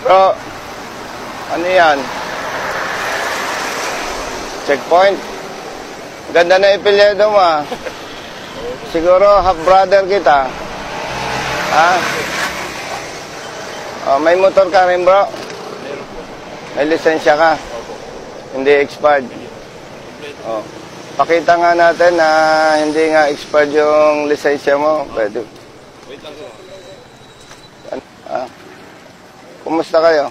Bro, ano yan? Checkpoint. Ganda na ipilyedo mo ah. Siguro half-brother kita. Ha? Oh, may motor ka rin bro? May lisensya ka? Hindi expired? Oh. Pakita nga natin na hindi nga expired yung lisensya mo. Pwede. Wait lang po. Ah. Kumusta kayo?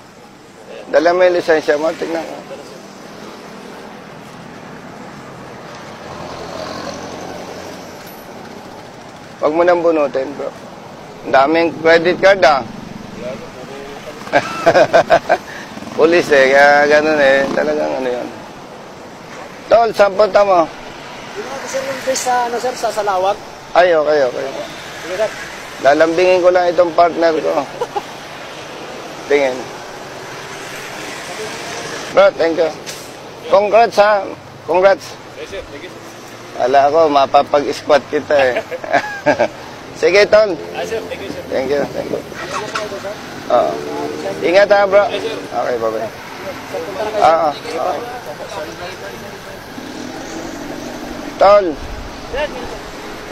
Dala mo yung lisensya mo, tignan ko. Huwag mo nang bunutin, bro. Ang daming credit card, ah. Pulis, eh. Kaya ganun, eh. Talagang ano yun. Tol, saan punta mo? Dito ako sir yung base sa, ano, sir, sa Salawag. Ay, okay, okay. Sige, sir. Lalambingin ko lang itong partner ko. Tingin. Bro, thank you. Congrats, ha? Congrats. Yes, sir. Thank you, sir. Ala ko, mapapag-squat kita eh. Sige, Tol. Ah, sir. Thank you, sir. Thank you, thank you. Oo. Ingat ha, bro. Okay, bye-bye. Oo. Okay. Tol.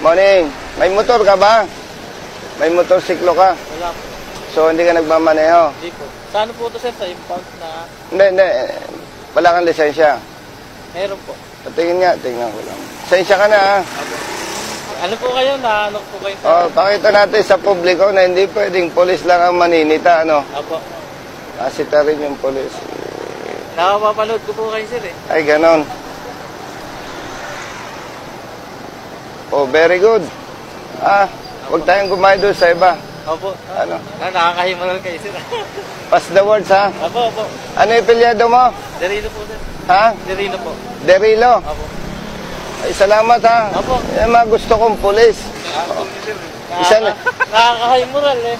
Morning. May motor ka ba? May motorsiklo ka? Wala po. So, hindi ka nagmamaneho? Hindi po. Saan po ito, sir? Sa impound na... Hindi. Wala kang lisensya. Meron po. Patingin nga, tingnan ko lang. Lisensya ka na ha? Ano po kayo? Ano po kayo? Oh, pakita natin sa publiko na hindi pwedeng polis lang ang maninita, ano? Apo. Asita rin yung polis. Nakapapanood ko po kayo, sir eh. Ay, ganon. Oh, very good. Ah, huwag tayong kumain doon sa iba. Opo. Ano? Nakakahimaral kayo, sir. Pass the words, ha? Opo. Ano yung pilyado mo? Derino po, sir. Ha? Derino po. Derilo. Opo. Ay, salamat, ha? Opo. Yan mga gusto kong pulis. Isa na. Nakakahimaral eh.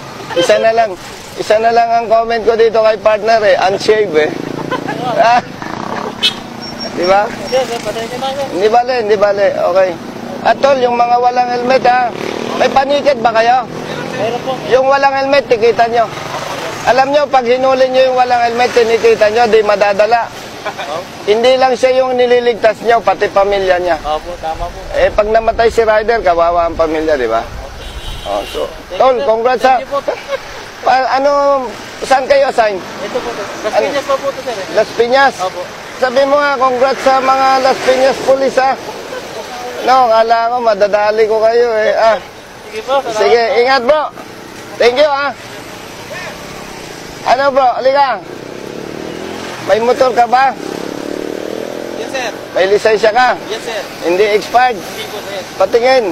Isa na lang ang comment ko dito kay partner eh. Unshave eh. Ah. Di ba? Sir, patay niyo na, sir. Hindi bale. Okay. At tol, yung mga walang helmet ha. May panikit ba kayo? Meron po. Yung walang helmet, tikita nyo. Alam nyo, pag hinuli nyo yung walang helmet, tinikita nyo, di madadala. Hindi lang siya yung nililigtas nyo, pati pamilya niya. Opo, tama po. Eh, pag namatay si Ryder, kawawa ang pamilya, di ba? Oh, so, tol, congrats ha. Thank you po. Saan kayo assign? Ito po, sir. Las Piñas pa po ito, sir. Las Piñas. Opo. Sabi mo nga, congrats sa mga Las Piñas police ha. No, kala ko, madadali ko kayo eh. Ah. Sige po, salamat. Sige, ingat bro. Thank you ha. Ano bro, halika. May motor ka ba? Yes, sir. May lisensya ka? Yes, sir. Hindi expired? Hindi po, sir. Patingin.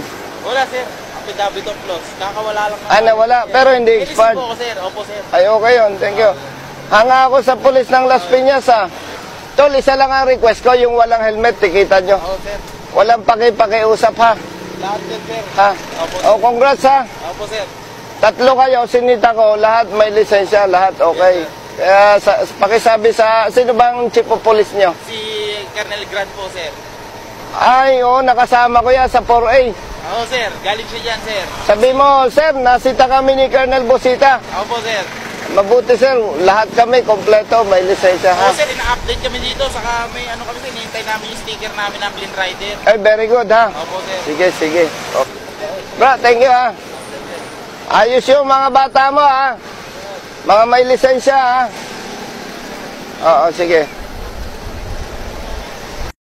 Wala, sir. Affidavit of loss. Kakawala lang. Nawala, pero hindi expired. Release po ako, sir. Opo, sir. Ay, okay yun. Thank you. Hanga ako sa pulis ng Las Piñas ha. Tol, isa lang ang request ko, yung walang helmet, tikita nyo. Oo, sir. Walang pakiusap ha. Lahat yan, sir. Ha? Opo, sir. Oh, congrats ha. Opo, sir. Tatlo kayo, sinita ko, lahat may lisensya, lahat okay. Kaya pakisabi sa, sino bang chief of police nyo? Si Colonel Grant po, sir. Ay, oo, nakasama ko yan sa 4A. Oo, sir. Galing siya dyan, sir. Sabi mo, sir, nasita kami ni Colonel Bosita. Opo, sir. Mabuti, sir, lahat kami kompleto, may lisensya ha. Oo, sir. Ina-update kami dito. Saka may ano kami, hinihintay namin yung sticker namin ng Blind Rider. Ay, very good ha. Opo, sir. Sige. Okay. Bro, thank you ha. Ayos yung mga bata mo ha. Mga may lisensya ha. Oo, sige.